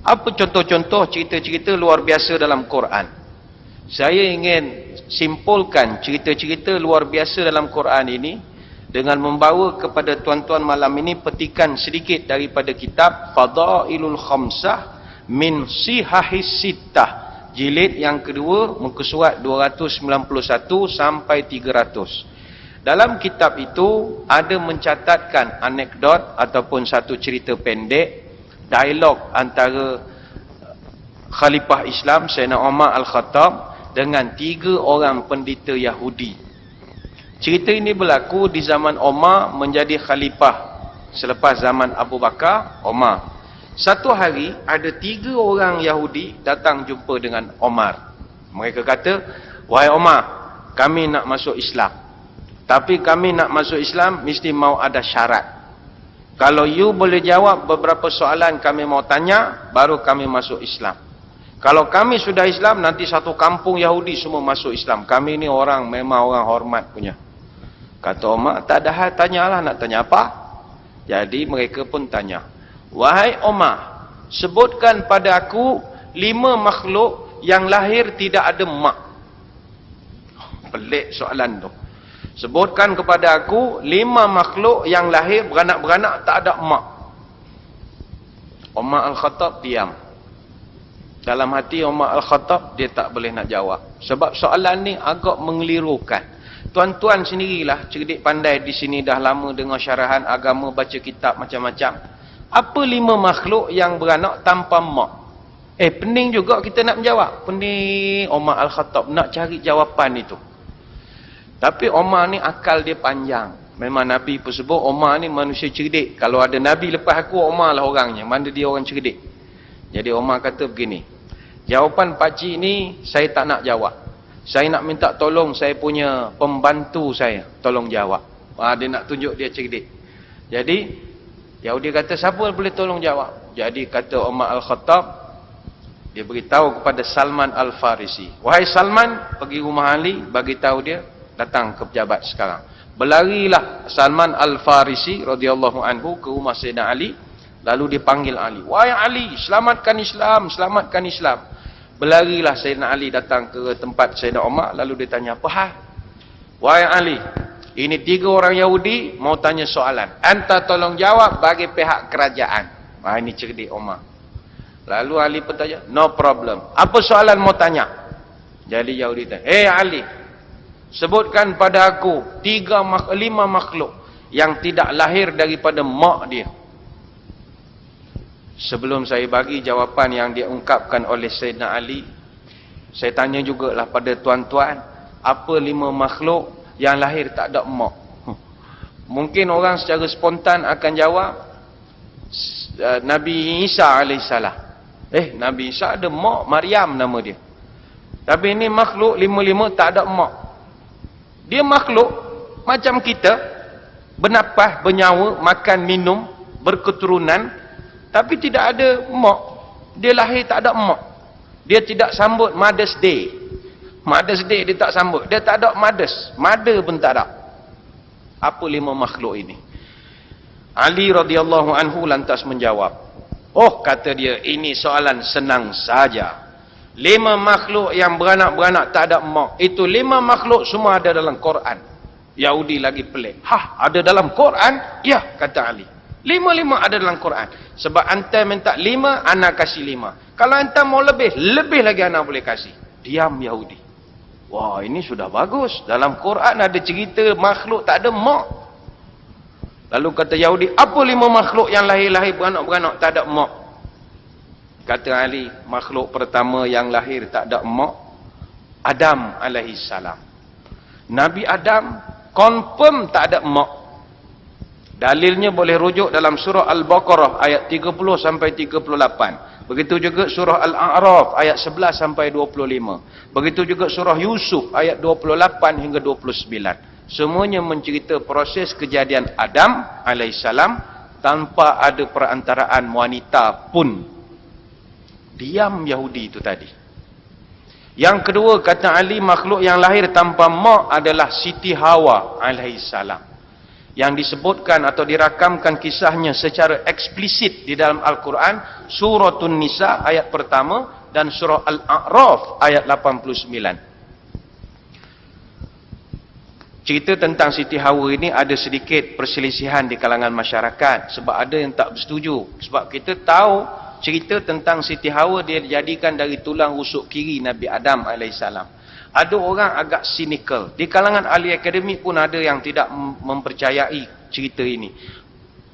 Apa contoh-contoh cerita-cerita luar biasa dalam Quran? Saya ingin simpulkan cerita-cerita luar biasa dalam Quran ini dengan membawa kepada tuan-tuan malam ini petikan sedikit daripada kitab Fadailul Khamsah min Sihahis Sittah, jilid yang kedua, muka surat 291 sampai 300. Dalam kitab itu ada mencatatkan anekdot ataupun satu cerita pendek, dialog antara Khalifah Islam Sayyidina Umar Al-Khattab dengan 3 orang pendeta Yahudi. Cerita ini berlaku di zaman Umar menjadi khalifah selepas zaman Abu Bakar, Umar. Satu hari ada 3 orang Yahudi datang jumpa dengan Umar. Mereka kata, "Wahai Umar, kami nak masuk Islam. Tapi kami nak masuk Islam mesti mau ada syarat. Kalau you boleh jawab beberapa soalan kami mau tanya, baru kami masuk Islam. Kalau kami sudah Islam, nanti satu kampung Yahudi semua masuk Islam. Kami ni orang, memang orang hormat punya." Kata Umar, "Tak ada hal, tanyalah, nak tanya apa?" Jadi mereka pun tanya, "Wahai Umar, sebutkan pada aku 5 makhluk yang lahir tidak ada mak." Pelik soalan tu. Sebutkan kepada aku 5 makhluk yang lahir beranak-beranak tak ada mak. Umar Al-Khattab diam. Dalam hati Umar Al-Khattab dia tak boleh nak jawab. Sebab soalan ni agak mengelirukan. Tuan-tuan sendirilah cerdik pandai di sini dah lama dengar syarahan agama, baca kitab macam-macam. Apa 5 makhluk yang beranak tanpa mak? Pening juga kita nak menjawab. Pening Umar Al-Khattab nak cari jawapan itu. Tapi Umar ni akal dia panjang. Memang Nabi pun sebut Umar ni manusia cerdik. Kalau ada Nabi lepas aku, Umar lah orangnya. Mana dia orang cerdik. Jadi Umar kata begini, jawapan pakcik ni saya tak nak jawab. Saya nak minta tolong saya punya pembantu saya tolong jawab. Dia nak tunjuk dia cerdik. Jadi Yahudi kata, siapa boleh tolong jawab? Jadi kata Umar Al-Khattab, dia beritahu kepada Salman Al-Farisi, "Wahai Salman, pergi rumah Ali, bagi tahu dia datang ke pejabat sekarang." Berlarilah Salman Al-Farisi radhiyallahu anhu ke rumah Sayyidina Ali, lalu dipanggil Ali. "Wahai Ali, selamatkan Islam, selamatkan Islam." Berlarilah Sayyidina Ali datang ke tempat Sayyidina Umar, lalu dia tanya, "Apa hal?" "Wahai Ali, ini 3 orang Yahudi mau tanya soalan. Anta tolong jawab bagi pihak kerajaan." Ini cerdik Umar. Lalu Ali pun tanya, "No problem. Apa soalan mau tanya?" Jadi Yahudi tanya, Ali, sebutkan pada aku 5 makhluk yang tidak lahir daripada mak dia." Sebelum saya bagi jawapan yang diungkapkan oleh Sayyidina Ali, saya tanya jugalah pada tuan-tuan, apa 5 makhluk yang lahir tak ada mak? Mungkin orang secara spontan akan jawab, Nabi Isa alaihissalam. Nabi Isa ada mak, Maryam nama dia. Tapi ini makhluk 5 tak ada mak. Dia makhluk macam kita, bernafas, bernyawa, makan, minum, berketurunan, tapi tidak ada mak. Dia lahir tak ada mak. Dia tidak sambut Mother's Day. Mother's Day dia tak sambut. Dia tak ada mothers. Mother pun tak ada. Apa 5 makhluk ini? Ali radhiyallahu anhu lantas menjawab. Kata dia, ini soalan senang saja. 5 makhluk yang beranak-beranak tak ada mak. Itu 5 makhluk semua ada dalam Quran. Yahudi lagi pelik. Ada dalam Quran? Ya, kata Ali. 5 ada dalam Quran. Sebab anta minta 5, ana kasih 5. Kalau anta mau lebih lagi ana boleh kasih. Diam Yahudi. Wah, ini sudah bagus. Dalam Quran ada cerita makhluk tak ada mak. Lalu kata Yahudi, apa 5 makhluk yang lahir-lahir beranak-beranak tak ada mak? Kata Ali, makhluk pertama yang lahir tak ada mak, Adam alaihissalam. Nabi Adam confirm tak ada mak. Dalilnya boleh rujuk dalam surah Al-Baqarah ayat 30 sampai 38. Begitu juga surah Al-A'raf ayat 11 sampai 25. Begitu juga surah Yusuf ayat 28 hingga 29. Semuanya mencerita proses kejadian Adam alaihissalam tanpa ada perantaraan wanita pun. Diam Yahudi itu tadi. Yang kedua, kata Ali, makhluk yang lahir tanpa mak adalah Siti Hawa alaihissalam. Yang disebutkan atau dirakamkan kisahnya secara eksplisit di dalam Al-Quran, Suratun Nisa ayat pertama dan surah Al-A'raf ayat 89. Cerita tentang Siti Hawa ini ada sedikit perselisihan di kalangan masyarakat, sebab ada yang tak bersetuju. Sebab kita tahu cerita tentang Siti Hawa dia dijadikan dari tulang rusuk kiri Nabi Adam AS. Ada orang agak cynical. Di kalangan ahli akademik pun ada yang tidak mempercayai cerita ini.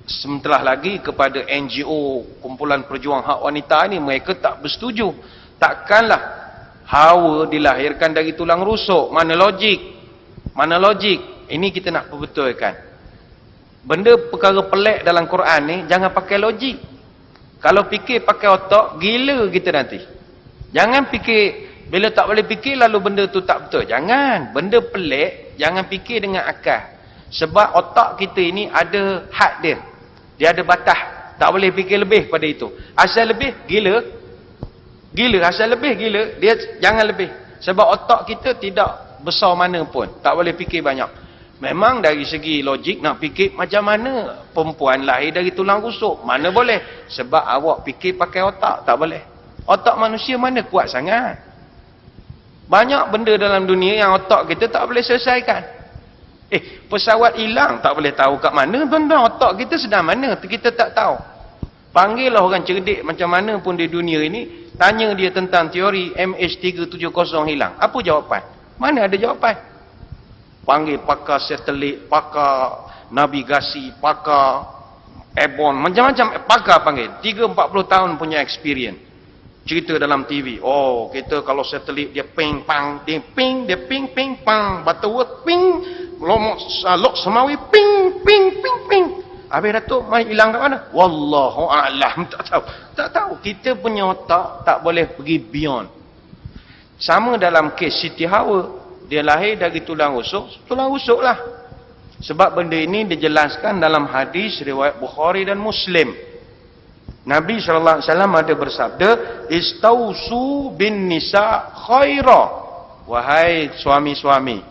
Sementara lagi kepada NGO, kumpulan perjuang hak wanita ini, mereka tak bersetuju. Takkanlah Hawa dilahirkan dari tulang rusuk. Mana logik? Mana logik? Ini kita nak perbetulkan. Benda perkara pelik dalam Quran ni, jangan pakai logik. Kalau fikir pakai otak, gila kita nanti. Jangan fikir, bila tak boleh fikir lalu benda tu tak betul. Jangan. Benda pelik, jangan fikir dengan akal. Sebab otak kita ini ada had dia. Dia ada batas. Tak boleh fikir lebih pada itu. Asal lebih, gila. Gila. Asal lebih, gila. Dia jangan lebih. Sebab otak kita tidak besar mana pun. Tak boleh fikir banyak. Memang dari segi logik nak fikir macam mana perempuan lahir dari tulang rusuk. Mana boleh. Sebab awak fikir pakai otak. Tak boleh. Otak manusia mana kuat sangat. Banyak benda dalam dunia yang otak kita tak boleh selesaikan. Pesawat hilang tak boleh tahu kat mana. Tuan-tuan, otak kita sedang mana? Kita tak tahu. Panggillah orang cerdik macam mana pun di dunia ini. Tanya dia tentang teori MH370 hilang. Apa jawapan? Mana ada jawapan? Panggil pakar satelit, pakar navigasi, pakar airborne. Macam-macam pakar panggil. 3-40 tahun punya experience. Cerita dalam TV. Oh, kita kalau satelit dia ping pang, dia ping pang, Butterworth ping, Lok Semawi ping ping ping ping. Habis Datuk mai hilang kat mana? Wallahu a'lam. Tak tahu. Kita punya otak tak boleh pergi beyond. Sama dalam kes Siti Hawa, dia lahir dari tulang rusuk lah. Sebab benda ini dijelaskan dalam hadis riwayat Bukhari dan Muslim. Nabi SAW ada bersabda, Istausu bin nisa khaira. Wahai suami-suami,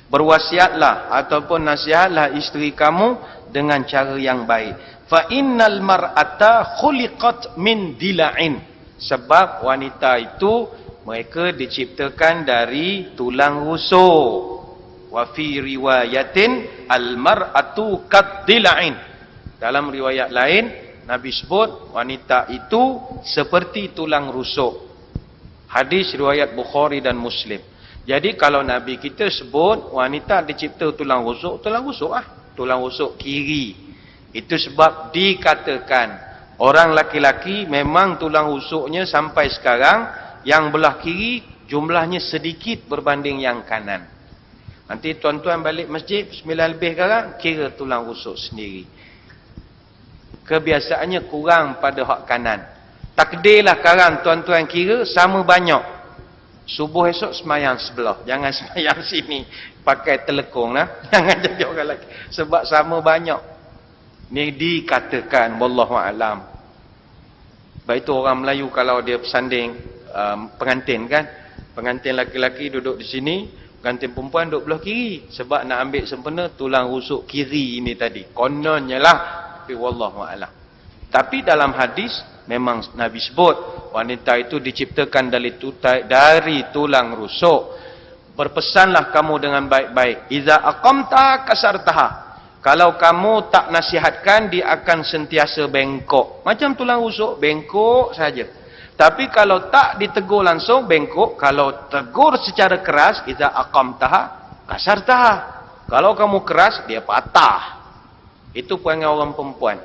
berwasiatlah ataupun nasihatlah isteri kamu dengan cara yang baik. Fa innal mar'ata khuliqat min dila'in. Sebab wanita itu mereka diciptakan dari tulang rusuk. Wa fi riwayatin al mar'atu kad dila'in. Dalam riwayat lain Nabi sebut wanita itu seperti tulang rusuk. Hadis riwayat Bukhari dan Muslim. Jadi kalau Nabi kita sebut wanita dicipta tulang rusuk lah. Tulang rusuk kiri. Itu sebab dikatakan orang laki-laki memang tulang rusuknya sampai sekarang yang belah kiri jumlahnya sedikit berbanding yang kanan. Nanti tuan-tuan balik masjid 9 lebih sekarang kira tulang rusuk sendiri. Kebiasaannya kurang pada hak kanan. Takdirlah sekarang tuan-tuan kira sama banyak. Subuh esok semayang sebelah. Jangan semayang sini. Pakai telekong lah. Jangan jadi orang lelaki. Sebab sama banyak. Ni dikatakan. Wallahu'alam. Baik itu orang Melayu kalau dia bersanding pengantin kan. Pengantin laki-laki duduk di sini. Pengantin perempuan duduk belah kiri. Sebab nak ambil sempena tulang rusuk kiri ini tadi. Kononnya lah. Tapi wallahu'alam. Tapi dalam hadis memang Nabi sebut wanita itu diciptakan dari tulang rusuk. Berpesanlah kamu dengan baik-baik. Iza aqamta kasartaha. Kalau kamu tak nasihatkan, dia akan sentiasa bengkok. Macam tulang rusuk, bengkok saja. Tapi kalau tak ditegur langsung, bengkok. Kalau tegur secara keras, iza aqamtaha kasartaha. Kalau kamu keras, dia patah. Itu perangai orang perempuan.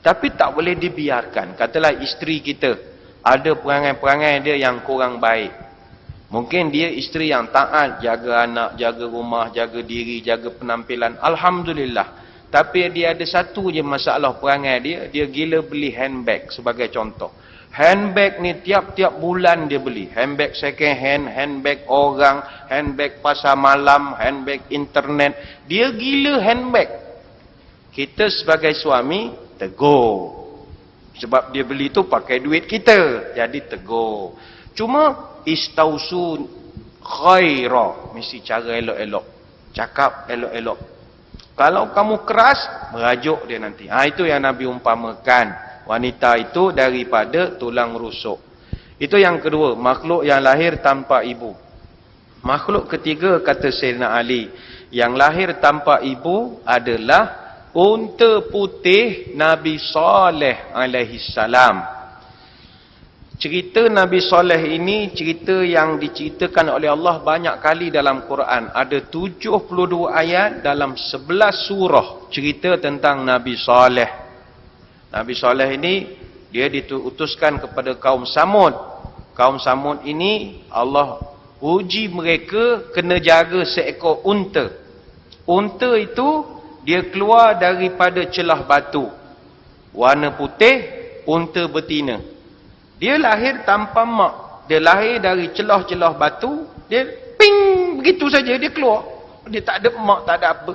Tapi tak boleh dibiarkan. Katalah isteri kita. Ada perangai-perangai dia yang kurang baik. Mungkin dia isteri yang taat. Jaga anak, jaga rumah, jaga diri, jaga penampilan. Alhamdulillah. Tapi dia ada satu je masalah perangai dia. Dia gila beli handbag sebagai contoh. Handbag ni tiap-tiap bulan dia beli. Handbag second hand, handbag orang, handbag pasar malam, handbag internet. Dia gila handbag. Kita sebagai suami, tegur. Sebab dia beli tu pakai duit kita. Jadi tegur. Cuma, istausu khaira. Mesti cara elok-elok. Cakap elok-elok. Kalau kamu keras, merajuk dia nanti. Itu yang Nabi umpamakan. Wanita itu daripada tulang rusuk. Itu yang kedua, makhluk yang lahir tanpa ibu. Makhluk ketiga, kata Sayyidina Ali, yang lahir tanpa ibu adalah unta putih Nabi Saleh alaihi salam. Cerita Nabi Saleh ini cerita yang diceritakan oleh Allah banyak kali dalam Quran. Ada 72 ayat dalam 11 surah cerita tentang Nabi Saleh. Nabi Saleh ini dia diutuskan kepada kaum Samud. Kaum Samud ini Allah uji mereka kena jaga seekor unta. Unta itu dia keluar daripada celah batu. Warna putih, unta betina. Dia lahir tanpa mak. Dia lahir dari celah-celah batu. Dia ping, begitu saja dia keluar. Dia tak ada mak, tak ada apa.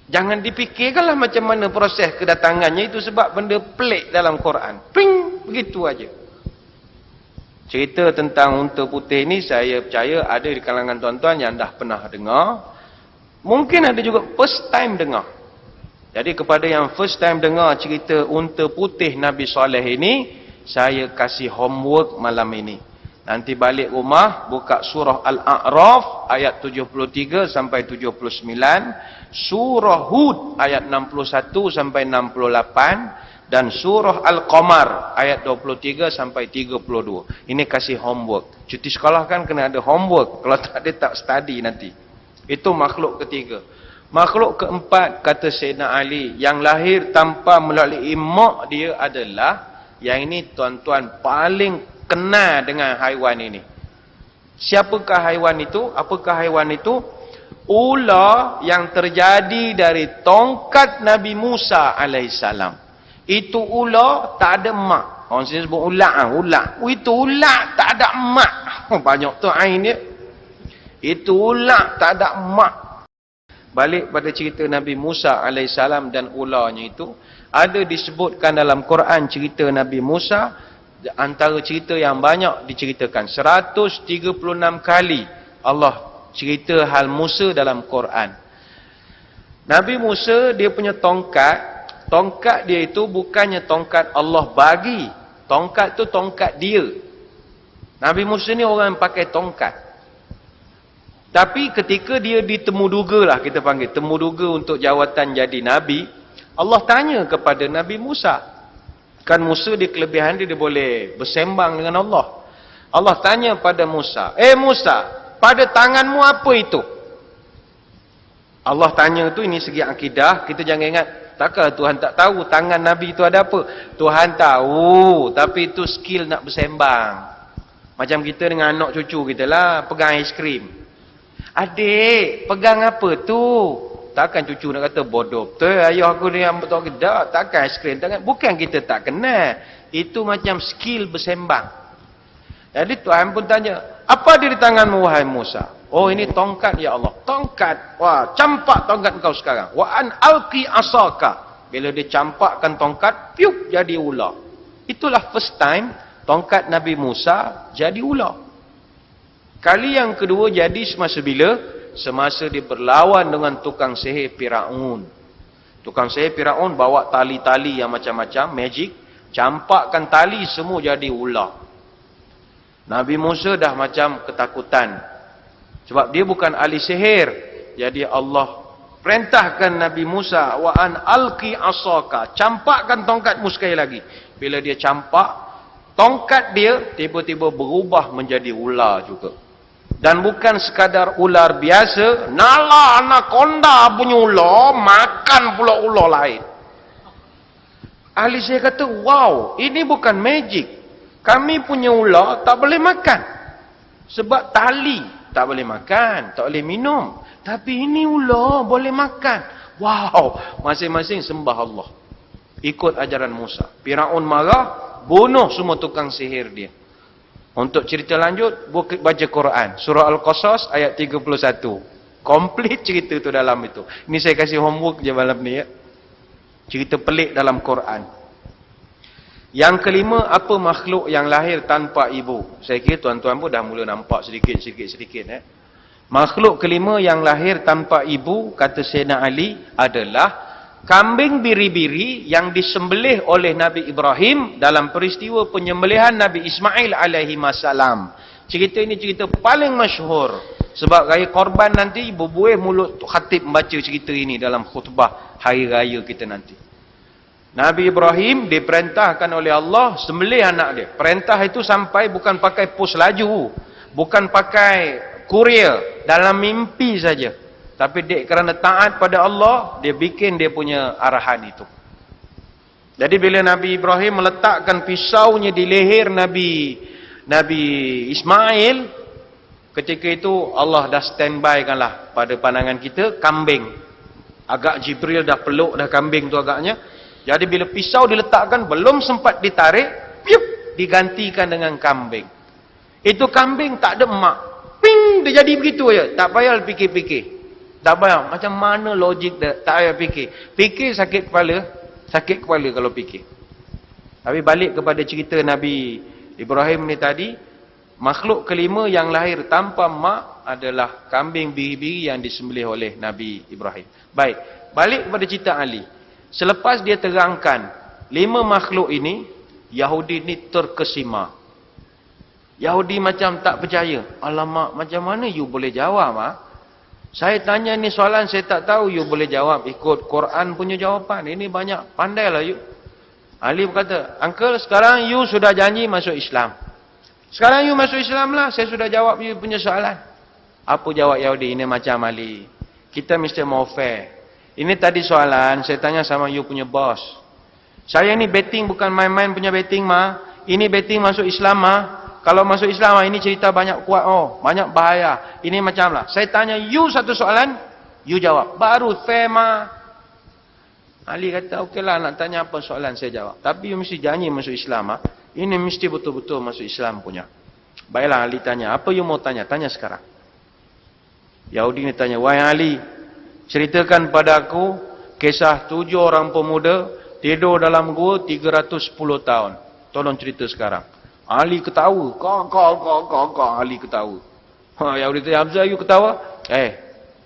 Jangan dipikirkanlah macam mana proses kedatangannya. Itu sebab benda pelik dalam Quran. Ping, begitu aja. Cerita tentang unta putih ni saya percaya ada di kalangan tuan-tuan yang dah pernah dengar. Mungkin ada juga first time dengar. Jadi kepada yang first time dengar cerita unta putih Nabi Saleh ini, saya kasih homework malam ini. Nanti balik rumah, buka surah Al-A'raf ayat 73 sampai 79, surah Hud ayat 61 sampai 68, dan surah Al-Qamar ayat 23 sampai 32. Ini kasih homework. Cuti sekolah kan kena ada homework. Kalau tak ada tak study nanti. Itu makhluk ketiga. Makhluk keempat, kata Sayyidina Ali, yang lahir tanpa melalui mak dia adalah, yang ini tuan-tuan paling kenal dengan haiwan ini. Siapakah haiwan itu? Apakah haiwan itu? Ular yang terjadi dari tongkat Nabi Musa alaihissalam. Itu ular tak ada mak. Orang sini sebut ular. Ular. Itu ular tak ada mak. Banyak tu ain dia. Itu ular tak ada mak. Balik pada cerita Nabi Musa alaihissalam dan ularnya itu, ada disebutkan dalam Quran cerita Nabi Musa, antara cerita yang banyak diceritakan. 136 kali Allah cerita hal Musa dalam Quran. Nabi Musa dia punya tongkat. Tongkat dia itu bukannya tongkat Allah bagi. Tongkat tu tongkat dia. Nabi Musa ni orang yang pakai tongkat. Tapi ketika dia ditemuduga lah, kita panggil temuduga untuk jawatan jadi Nabi, Allah tanya kepada Nabi Musa. Kan Musa di kelebihan dia boleh bersembang dengan Allah. Allah tanya pada Musa, Musa, pada tanganmu apa itu? Allah tanya tu, ini segi akidah, kita jangan ingat, takkan Tuhan tak tahu tangan Nabi itu ada apa? Tuhan tahu, tapi itu skill nak bersembang. Macam kita dengan anak cucu kita lah, pegang aiskrim. Adik, pegang apa tu? Takkan cucu nak kata, bodoh betul ayah aku ni yang betul kedak. Takkan aiskrim tangan. Bukan kita tak kenal. Itu macam skill bersembang. Jadi Tuhan pun tanya, apa ada di tanganmu wahai Musa? Oh, ini tongkat ya Allah. Tongkat. Wah, campak tongkat kau sekarang. Wa an alqi asaka. Bila dia campakkan tongkat, piuk, jadi ular. Itulah first time tongkat Nabi Musa jadi ular. Kali yang kedua jadi semasa bila? Semasa dia berlawan dengan tukang sihir Firaun. Tukang sihir Firaun bawa tali-tali yang macam-macam, magic, campakkan tali semua jadi ular. Nabi Musa dah macam ketakutan. Sebab dia bukan ahli sihir. Jadi Allah perintahkan Nabi Musa, wa an alqi asaka, campakkan tongkatmu sekali lagi. Bila dia campak, tongkat dia tiba-tiba berubah menjadi ular juga. Dan bukan sekadar ular biasa, nala anaconda punya ular, makan pula ular lain. Ahli saya kata, wow, ini bukan magic. Kami punya ular tak boleh makan. Sebab tali tak boleh makan, tak boleh minum. Tapi ini ular boleh makan. Wow, masing-masing sembah Allah. Ikut ajaran Musa. Firaun marah, bunuh semua tukang sihir dia. Untuk cerita lanjut, baca Quran. Surah Al-Qasas ayat 31. Komplit cerita tu dalam itu. Ini saya kasih homework je malam ni ya. Cerita pelik dalam Quran. Yang kelima, apa makhluk yang lahir tanpa ibu? Saya kira tuan-tuan pun dah mula nampak sedikit. Makhluk kelima yang lahir tanpa ibu, kata Sayyidina Ali, adalah kambing biri-biri yang disembelih oleh Nabi Ibrahim dalam peristiwa penyembelihan Nabi Ismail alaihi salam. Cerita ini cerita paling masyhur. Sebab raya korban nanti berbuih mulut khatib membaca cerita ini dalam khutbah hari raya kita nanti. Nabi Ibrahim diperintahkan oleh Allah sembelih anak dia. Perintah itu sampai bukan pakai pos laju, bukan pakai kurier, dalam mimpi saja. Tapi dia kerana taat pada Allah, dia bikin dia punya arahan itu. Jadi bila Nabi Ibrahim meletakkan pisaunya di leher Nabi Ismail, ketika itu Allah dah standby kanlah pada pandangan kita kambing. Agak Jibril dah peluk dah kambing tu agaknya. Jadi bila pisau diletakkan, belum sempat ditarik, piup, digantikan dengan kambing. Itu kambing tak ada emak. Ping, dia jadi begitu aja. Tak payah fikir-fikir. Tak payah. Macam mana logik dia? Tak payah fikir. Fikir sakit kepala. Sakit kepala kalau fikir. Tapi balik kepada cerita Nabi Ibrahim ni tadi. Makhluk kelima yang lahir tanpa mak adalah kambing biri-biri yang disembelih oleh Nabi Ibrahim. Baik. Balik kepada cerita Ali. Selepas dia terangkan 5 makhluk ini, Yahudi ni terkesima. Yahudi macam tak percaya. Alamak, macam mana you boleh jawab? Saya tanya ni soalan saya tak tahu, you boleh jawab ikut Quran punya jawapan. Ini banyak, pandailah you. Ali berkata, uncle sekarang you sudah janji masuk Islam. Sekarang you masuk Islam lah, saya sudah jawab you punya soalan. Apa jawab Yahudi? Ini macam Ali. Kita mesti mau fair. Ini tadi soalan, saya tanya sama you punya bos. Saya ni betting bukan main-main punya betting Ini betting masuk Islam Kalau masuk Islam ini cerita banyak kuat, banyak bahaya. Ini macam lah. Saya tanya you satu soalan, you jawab. Baru fair Ali kata, okeylah nak tanya apa soalan saya jawab. Tapi you mesti janji masuk Islam Ini mesti betul-betul masuk Islam punya. Baiklah Ali tanya, apa you mau tanya? Tanya sekarang. Yahudi ni tanya, wahai Ali, ceritakan pada aku kisah 7 orang pemuda tidur dalam gua 310 tahun. Tolong cerita sekarang. Ali ketawa. Kau. Ali ketawa. Yahudi tanya, Hamzah, you ketawa?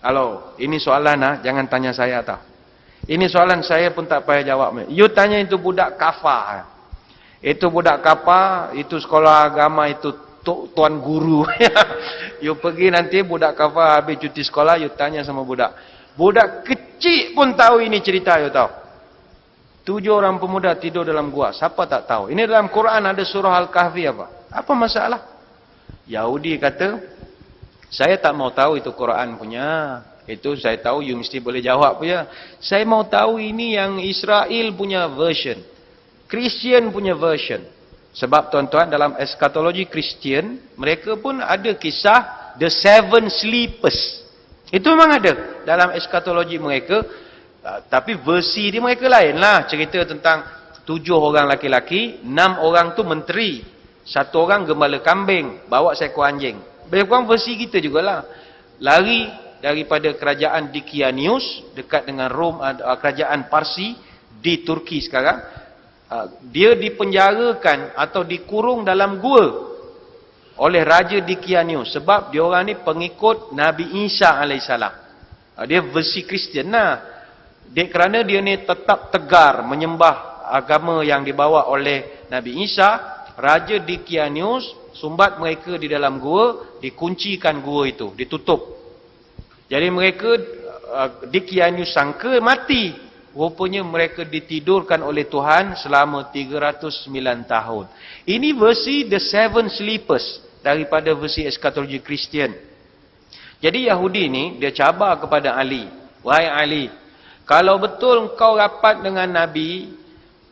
Halo, ini soalan jangan tanya saya tau. Ini soalan saya pun tak payah jawab. You tanya itu budak kafar. Itu budak kafar, itu sekolah agama, itu tuan guru. You pergi nanti budak kafar habis cuti sekolah, you tanya sama budak. Budak kecil pun tahu ini cerita, you tahu. 7 orang pemuda tidur dalam gua. Siapa tak tahu? Ini dalam Quran ada surah Al-Kahfi apa? Apa masalah? Yahudi kata, saya tak mau tahu itu Quran punya. Itu saya tahu, you mesti boleh jawab punya. Saya mau tahu ini yang Israel punya version. Christian punya version. Sebab tuan-tuan, dalam eskatologi Christian, mereka pun ada kisah The Seven Sleepers. Itu memang ada dalam eskatologi mereka. Tapi versi di mereka lain lah. Cerita tentang 7 orang laki-laki, 6 orang tu menteri, 1 orang gembala kambing, bawa seekor anjing. Lebih kurang versi kita jugalah. Lari daripada kerajaan Dikianius, dekat dengan Rom, kerajaan Parsi di Turki sekarang. Dia dipenjarakan atau dikurung dalam gua oleh Raja Dikianius. Sebab dia orang ni pengikut Nabi Isa AS. Dia versi Kristian lah. Kerana dia ni tetap tegar menyembah agama yang dibawa oleh Nabi Isa, Raja Dikianius sumbat mereka di dalam gua, dikuncikan gua itu, ditutup. Jadi mereka, Dikianius sangka mati. Rupanya mereka ditidurkan oleh Tuhan selama 309 tahun. Ini versi The Seven Sleepers daripada versi eskatologi Kristian. Jadi Yahudi ni, dia cabar kepada Ali. Wahai Ali, kalau betul engkau rapat dengan Nabi,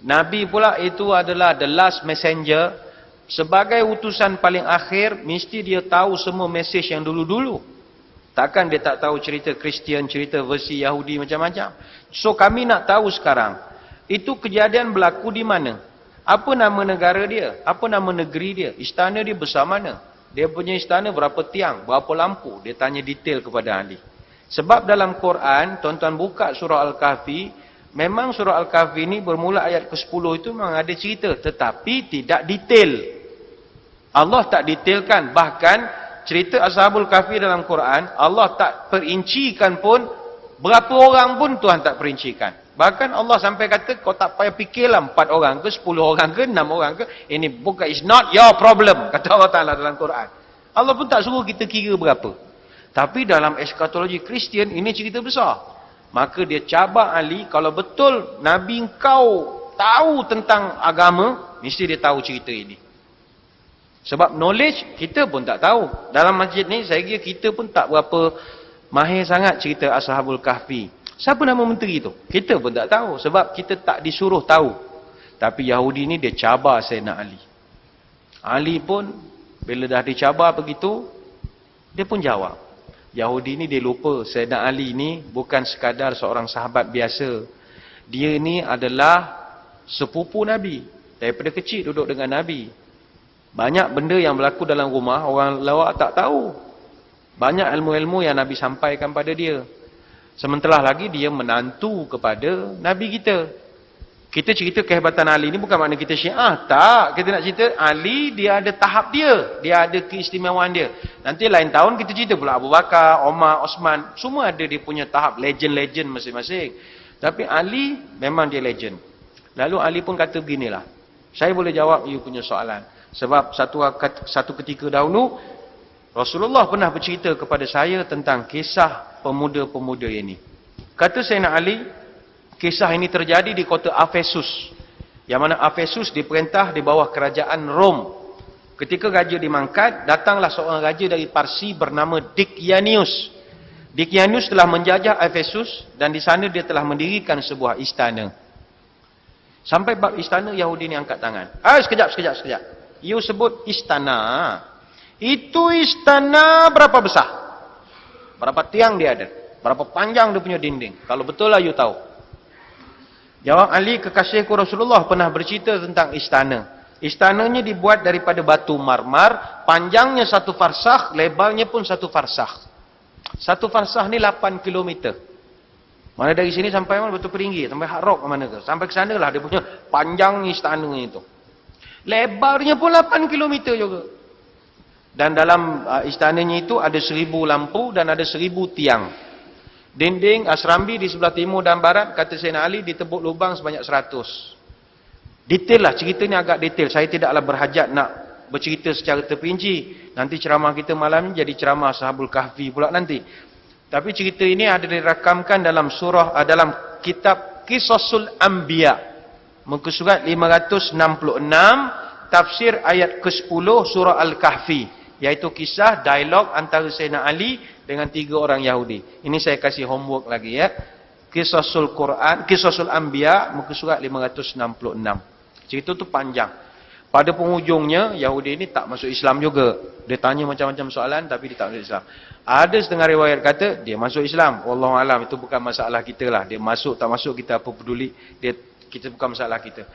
Nabi pula itu adalah the last messenger, sebagai utusan paling akhir, mesti dia tahu semua mesej yang dulu-dulu. Takkan dia tak tahu cerita Kristian, cerita versi Yahudi macam-macam. So kami nak tahu sekarang, itu kejadian berlaku di mana? Apa nama negara dia? Apa nama negeri dia? Istana dia besar mana? Dia punya istana berapa tiang? Berapa lampu? Dia tanya detail kepada Ali. Sebab dalam Quran, tuan-tuan buka surah Al-Kahfi, memang surah Al-Kahfi ni bermula ayat ke-10 itu memang ada cerita, tetapi tidak detail. Allah tak detailkan. Bahkan cerita Ashabul Kahfi dalam Quran, Allah tak perincikan pun, berapa orang pun Tuhan tak perincikan. Bahkan Allah sampai kata, kau tak payah fikirlah 4 orang ke, 10 orang ke, 6 orang ke, ini bukan, it's not your problem, kata Allah Ta'ala dalam Quran. Allah pun tak suruh kita kira berapa. Tapi dalam eskatologi Kristian, ini cerita besar. Maka dia cabar Ali, kalau betul Nabi kau tahu tentang agama, mesti dia tahu cerita ini. Sebab knowledge, kita pun tak tahu. Dalam masjid ni, saya kira kita pun tak berapa mahir sangat cerita Ashabul Kahfi. Siapa nama menteri tu? Kita pun tak tahu. Sebab kita tak disuruh tahu. Tapi Yahudi ni dia cabar Sayyidina Ali. Ali pun, bila dah dicabar begitu, dia pun jawab. Yahudi ni dia lupa Sayyidina Ali ni bukan sekadar seorang sahabat biasa. Dia ni adalah sepupu Nabi. Daripada kecil duduk dengan Nabi. Banyak benda yang berlaku dalam rumah, orang lawak tak tahu. Banyak ilmu-ilmu yang Nabi sampaikan pada dia. Sementara lagi dia menantu kepada Nabi kita. Kita cerita kehebatan Ali ni bukan makna kita Syiah. Tak. Kita nak cerita Ali dia ada tahap dia. Dia ada keistimewaan dia. Nanti lain tahun kita cerita pula Abu Bakar, Omar, Osman. Semua ada dia punya tahap legend-legend masing-masing. Tapi Ali memang dia legend. Lalu Ali pun kata beginilah. Saya boleh jawab you punya soalan. Sebab satu ketika dahulu Rasulullah pernah bercerita kepada saya tentang kisah pemuda-pemuda ini. Kata Sayyidina Ali, kisah ini terjadi di kota Efesus. Yang mana Efesus diperintah di bawah kerajaan Rom. Ketika raja dimangkat, datanglah seorang raja dari Parsi bernama Dikyanius. Dikyanius telah menjajah Efesus dan di sana dia telah mendirikan sebuah istana. Sampai bab istana, Yahudi ni angkat tangan. Sekejap. You sebut istana. Itu istana berapa besar? Berapa tiang dia ada? Berapa panjang dia punya dinding? Kalau betul lah you tahu. Jawab Ali, kekasihku Rasulullah pernah bercerita tentang istana. Istananya dibuat daripada batu marmar, panjangnya 1 farsakh, lebarnya pun 1 farsakh. 1 farsakh ni 8 kilometer. Mana dari sini sampai mana Batu Peringgi, sampai Hard Rock ke mana ke. Sampai ke sana lah dia punya panjang istana itu. Lebarnya pun 8 kilometer juga. Dan dalam istananya itu ada 1000 lampu dan ada 1000 tiang. Dinding Asrambi di sebelah timur dan barat, kata Sayyidina Ali, ditebuk lubang sebanyak 100. Detail lah, ceritanya agak detail. Saya tidaklah berhajat nak bercerita secara terperinci. Nanti ceramah kita malam ni jadi ceramah Ashabul Kahfi pula nanti. Tapi cerita ini ada dirakamkan dalam surah, dalam kitab Qisasul Anbiya. Muka surat 566, tafsir ayat ke-10 surah Al-Kahfi. Iaitu kisah dialog antara Sayyidina Ali dengan 3 orang Yahudi. Ini saya kasih homework lagi ya. Qisasul Quran, Qisasul Anbiya, muka surat 566. Cerita tu panjang. Pada penghujungnya, Yahudi ini tak masuk Islam juga. Dia tanya macam-macam soalan tapi dia tak masuk Islam. Ada setengah riwayat kata dia masuk Islam. Wallahualam, itu bukan masalah kita lah. Dia masuk tak masuk kita apa peduli. Kita bukan masalah kita.